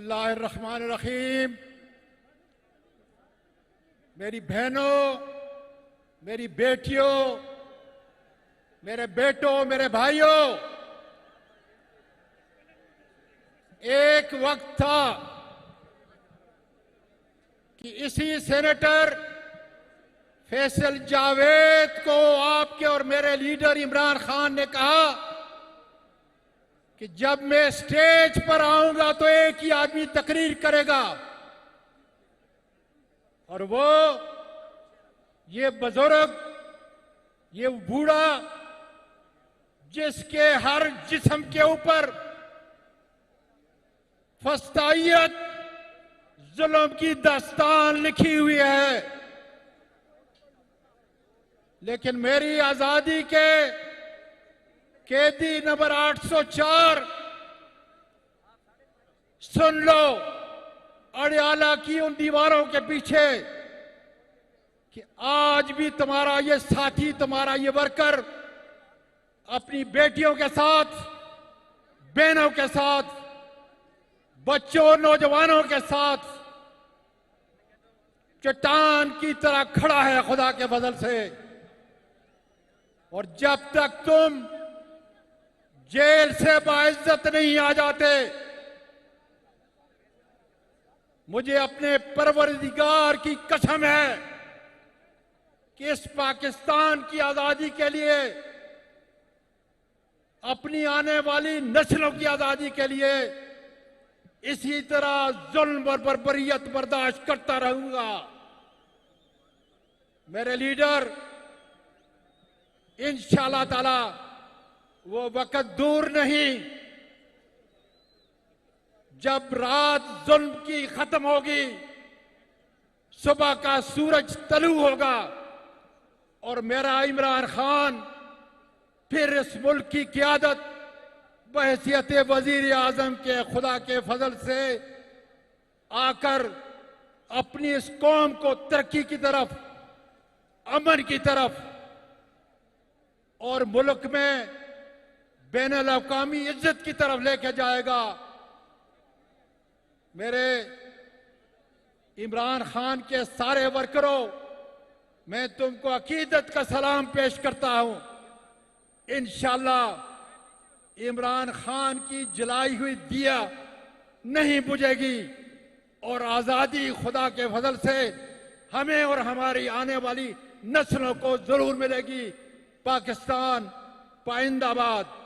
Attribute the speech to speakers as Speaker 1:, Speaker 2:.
Speaker 1: बिस्मिल्लाहिर्रहमानिर्रहीम। मेरी बहनों, मेरी बेटियों, मेरे बेटों, मेरे भाइयों, एक वक्त था कि इसी सेनेटर फैसल जावेद को आपके और मेरे लीडर इमरान खान ने कहा कि जब मैं स्टेज पर आऊंगा तो एक ही आदमी तकरीर करेगा, और वो ये बुजुर्ग, ये बूढ़ा जिसके हर जिस्म के ऊपर फस्तायत जुल्म की दास्तान लिखी हुई है, लेकिन मेरी आजादी के कैदी नंबर 804 सुन लो अड़ियाला की उन दीवारों के पीछे कि आज भी तुम्हारा ये साथी, तुम्हारा ये वर्कर अपनी बेटियों के साथ, बहनों के साथ, बच्चों, नौजवानों के साथ चट्टान की तरह खड़ा है खुदा के फजल से। और जब तक तुम जेल से बाइज्जत नहीं आ जाते, मुझे अपने परवरदिगार की कसम है कि इस पाकिस्तान की आजादी के लिए, अपनी आने वाली नस्लों की आजादी के लिए इसी तरह जुल्म और बर्बरियत बर्दाश्त करता रहूंगा। मेरे लीडर, इंशाअल्लाह ताला वो वक्त दूर नहीं जब रात जुल्म की खत्म होगी, सुबह का सूरज तलू होगा और मेरा इमरान खान फिर इस मुल्क की क़यादत बहैसियत वजीर आजम के खुदा के फजल से आकर अपनी इस कौम को तरक्की की तरफ, अमन की तरफ और मुल्क में बैनुल अक़वामी इज्जत की तरफ लेके जाएगा। मेरे इमरान खान के सारे वर्करों, मैं तुमको अकीदत का सलाम पेश करता हूं। इंशाअल्लाह इमरान खान की जलाई हुई दिया नहीं बुझेगी और आजादी खुदा के फजल से हमें और हमारी आने वाली नस्लों को जरूर मिलेगी। पाकिस्तान पाइंदाबाद।